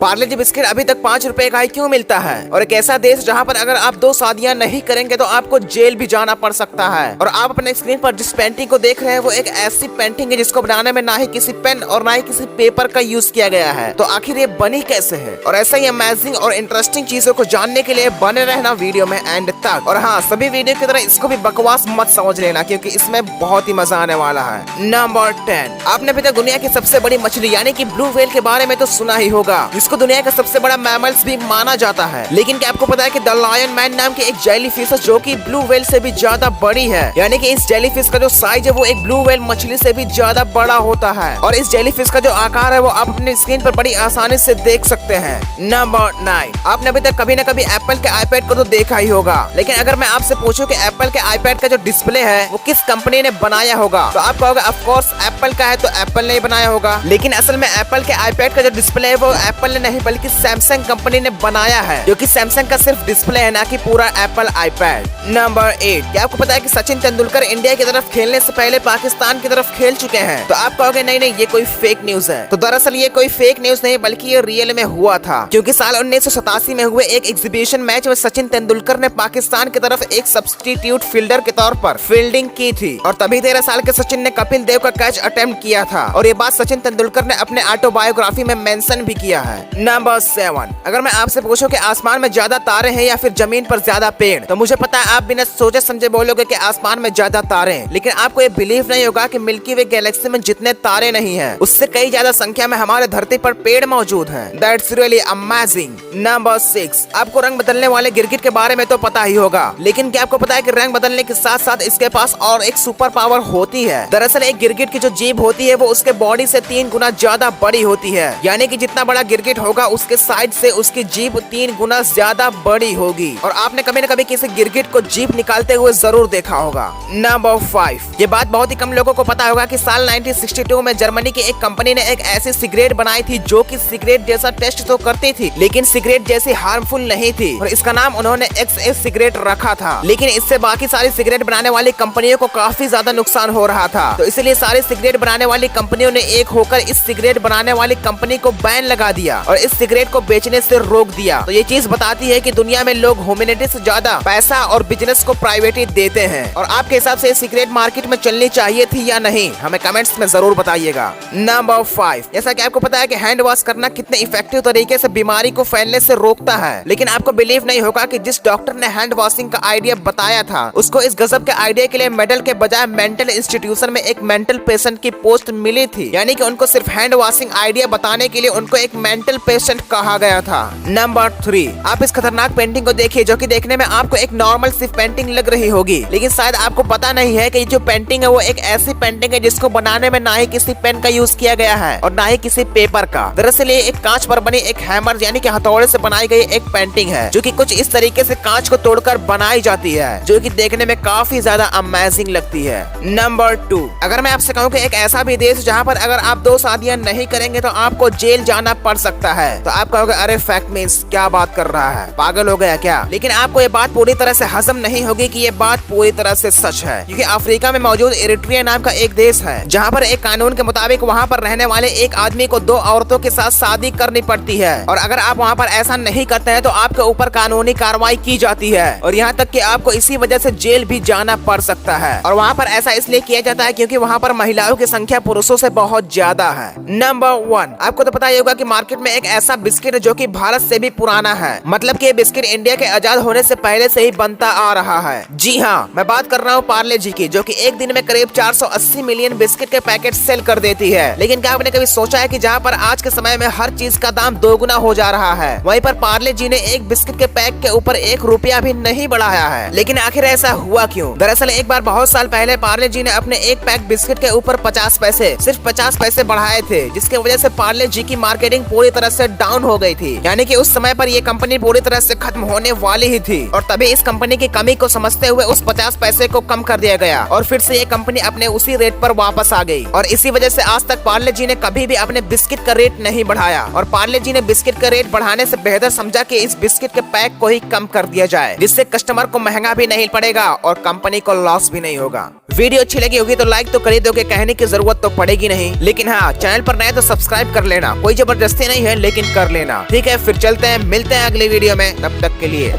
पार्ले जी biscuit अभी तक 5 रुपए का ही क्यों मिलता है? और एक ऐसा देश जहाँ पर अगर आप 2 शादियां नहीं करेंगे तो आपको जेल भी जाना पड़ सकता है। और आप अपने स्क्रीन पर जिस पेंटिंग को देख रहे हैं वो एक ऐसी पेंटिंग है जिसको बनाने में ना ही किसी पेन और ना ही किसी पेपर का यूज किया गया है। तो आखिर ये बनी कैसे है? और ऐसा ही अमेजिंग और इंटरेस्टिंग चीजों को जानने के लिए बने रहना वीडियो में एंड तक। और हाँ, सभी वीडियो की तरह इसको भी बकवास मत समझ लेना क्योंकि इसमें बहुत ही मजा आने वाला है। नंबर 10, आपने अभी तक दुनिया की सबसे बड़ी मछली यानी कि ब्लू व्हेल के बारे में तो सुना ही होगा, जिसको दुनिया का सबसे बड़ा मैमल्स भी माना जाता है। लेकिन क्या आपको पता है कि द लायन मैन नाम की एक जेलीफिश है जो कि ब्लू व्हेल से भी ज्यादा बड़ी है। यानी कि इस जेलीफिश का जो साइज है वो एक ब्लू व्हेल मछली से भी ज्यादा बड़ा होता है। और इस जेलीफिश का जो आकार है वो आप अपनी स्क्रीन पर बड़ी आसानी से देख सकते हैं। नंबर 9, आपने अभी तक कभी न कभी एप्पल के आईपैड को तो देखा ही होगा, लेकिन अगर मैं आपसे पूछूं कि एप्पल के आईपैड का जो डिस्प्ले है वो किस कंपनी ने बनाया होगा तो आप कहोगे ऑफ कोर्स एप्पल का है, तो एप्पल ने बनाया होगा। लेकिन असल में एप्पल के आईपैड का जो डिस्प्ले है वो एप्पल ने नहीं बल्कि सैमसंग कंपनी ने बनाया है, जो कि सैमसंग का सिर्फ डिस्प्ले है ना कि पूरा एप्पल आईपैड। नंबर 8, क्या आपको पता है कि सचिन तेंदुलकर इंडिया की तरफ खेलने से पहले पाकिस्तान की तरफ खेल चुके हैं? तो आप कहोगे नहीं नहीं ये कोई फेक न्यूज है। तो दरअसल ये कोई फेक न्यूज नहीं बल्कि ये रियल में हुआ था, क्योंकि साल 1987 में हुए एक एग्जीबिशन मैच में सचिन तेंदुलकर ने पाकिस्तान की तरफ एक सब्स्टिट्यूट फील्डर के तौर पर फील्डिंग की थी। और तभी 13 साल के सचिन ने कपिल देव का कैच अटेम्प्ट किया था। और ये बात सचिन तेंदुलकर ने अपने ऑटोबायोग्राफी में मेंशन भी किया है। नंबर 7, अगर मैं आपसे पूछूं कि आसमान में ज्यादा तारे हैं या फिर जमीन पर ज्यादा पेड़, तो मुझे पता है आप बिना सोचे समझे बोलोगे कि आसमान में ज्यादा तारे हैं। लेकिन आपको ये बिलीव नहीं होगा कि मिल्की वे गैलेक्सी में जितने तारे नहीं हैं, उससे कई ज्यादा संख्या में हमारे धरती पर पेड़ मौजूद हैं। That's really amazing. नंबर 6, आपको रंग बदलने वाले गिरगिट के बारे में तो पता ही होगा, लेकिन क्या आपको पता है कि रंग बदलने के साथ साथ इसके पास और एक सुपर पावर होती है? दरअसल एक गिरगिट की जो जीभ होती है वो उसके बॉडी से 3 गुना ज्यादा बड़ी होती है। यानी कि जितना बड़ा गिरगिट होगा उसके साइड से उसकी जीभ 3 गुना ज्यादा बड़ी होगी। और आपने कभी न कभी किसी गिरगिट को जीभ निकालते हुए जरूर देखा होगा। नंबर 5, ये बात बहुत ही कम लोगों को पता होगा कि साल 1962 में जर्मनी की एक कंपनी ने एक ऐसी सिगरेट बनाई थी जो कि सिगरेट जैसा टेस्ट तो करती थी लेकिन सिगरेट जैसी हार्मफुल नहीं थी। और इसका नाम उन्होंने XS सिगरेट रखा था। लेकिन इससे बाकी सारी सिगरेट बनाने वाली कंपनियों को काफी ज्यादा नुकसान हो रहा था, तो इसलिए सारी सिगरेट बनाने वाली कंपनियों ने एक होकर इस सिगरेट बनाने वाली कंपनी को बैन लगा दिया और इस सिगरेट को बेचने से रोक दिया। तो ये चीज बताती है कि दुनिया में लोग ह्यूमैनिटी से ज्यादा पैसा और बिजनेस को प्राइवेटी देते हैं। और आपके हिसाब से सिगरेट मार्केट में चलनी चाहिए थी या नहीं, हमें कमेंट्स में जरूर बताइएगा। नंबर 5, जैसा कि आपको पता है कि हैंड वॉश करना कितने इफेक्टिव तरीके से बीमारी को फैलने से रोकता है, लेकिन आपको बिलीव नहीं होगा कि जिस डॉक्टर ने हैंड वॉशिंग का आइडिया बताया था उसको इस गजब के आइडिया के लिए मेडल के बजाय मेंटल इंस्टीट्यूशन में एक मेंटल पेशेंट की पोस्ट मिली थी। यानी कि उनको सिर्फ हैंड वॉशिंग आइडिया बताने के लिए उनको एक मेंटल पेशेंट कहा गया था। नंबर 3, आप इस खतरनाक पेंटिंग को देखिए जो कि देखने में आपको एक नॉर्मल सी पेंटिंग लग रही होगी, लेकिन शायद आपको पता नहीं है कि जो पेंटिंग है वो एक ऐसी पेंटिंग है जिसको बनाने में ना ही किसी पेन का यूज किया गया है और ना ही किसी पेपर का। दरअसल ये एक कांच पर बनी एक हैमर यानी कि हथौड़े से बनाई गई एक पेंटिंग है जो कि कुछ इस तरीके से कांच को तोड़कर बनाई जाती है, जो कि देखने में काफी ज्यादा अमेजिंग लगती है। नंबर 2, अगर मैं आपसे कहूँ कि एक ऐसा भी देश जहाँ पर अगर आप 2 शादियां नहीं करेंगे तो आपको जेल जाना पड़ सकता है, तो आप कहोगे अरे फैक्ट मीन्स क्या बात कर रहा है, पागल हो गया क्या? लेकिन आपको ये बात पूरी तरह से हजम नहीं होगी कि ये बात पूरी तरह से सच है, क्योंकि अफ्रीका में मौजूद इरिट्रिया नाम का एक देश है जहाँ पर एक कानून के मुताबिक वहाँ पर रहने वाले एक आदमी को 2 औरतों के साथ शादी करनी पड़ती है। और अगर आप वहाँ पर ऐसा नहीं करते हैं तो आपके ऊपर कानूनी कार्रवाई की जाती है और यहाँ तक कि आपको इसी वजह से जेल भी जाना पड़ सकता है। और वहाँ पर ऐसा इसलिए किया जाता है क्योंकि वहाँ पर महिलाओं की संख्या पुरुषों से बहुत ज्यादा है। नंबर 1, आपको तो पता ही होगा कि मार्केट में एक ऐसा बिस्किट है जो कि भारत से भी पुराना है, मतलब कि ये बिस्किट इंडिया के आजाद होने से पहले से ही बनता आ रहा है। जी हाँ, मैं बात कर रहा हूँ पार्ले जी की, जो कि एक दिन में करीब 480 मिलियन बिस्किट के पैकेट सेल कर देती है। लेकिन क्या आपने कभी सोचा है कि जहाँ पर आज के समय में हर चीज का दाम 2 गुना हो जा रहा है, वहीं पर पार्ले जी ने एक बिस्किट के पैक के ऊपर 1 रुपया भी नहीं बढ़ाया है। लेकिन आखिर ऐसा हुआ क्यों? दरअसल एक बार बहुत साल पहले पार्ले जी ने अपने एक पैक बिस्किट के ऊपर 50 पैसे, सिर्फ 50 पैसे बढ़ाए थे, जिसकी वजह से पार्ले जी की मार्केटिंग पूरी तरह से डाउन हो गई थी। यानी कि उस समय पर ये कंपनी पूरी तरह से खत्म होने वाली ही थी और तभी इस कंपनी की कमी को समझते हुए उस 50 पैसे को कम कर दिया गया और फिर से ये कंपनी अपने उसी रेट पर वापस आ गई। और इसी वजह से आज तक पार्ले जी ने कभी भी अपने बिस्किट का रेट नहीं बढ़ाया। और पार्ले जी ने बिस्किट का रेट बढ़ाने से बेहतर समझा कि इस बिस्किट के पैक को ही कम कर दिया जाए, जिससे कस्टमर को महंगा भी नहीं पड़ेगा और कंपनी को लॉस भी नहीं होगा। वीडियो अच्छी लगी होगी तो लाइक तो कर ही दोगे, कहने की जरूरत तो पड़ेगी नहीं। लेकिन हाँ, चैनल पर नए तो सब्सक्राइब कर लेना, कोई जबरदस्ती नहीं है। है लेकिन कर लेना। ठीक है, फिर चलते हैं, मिलते हैं अगले वीडियो में, तब तक के लिए।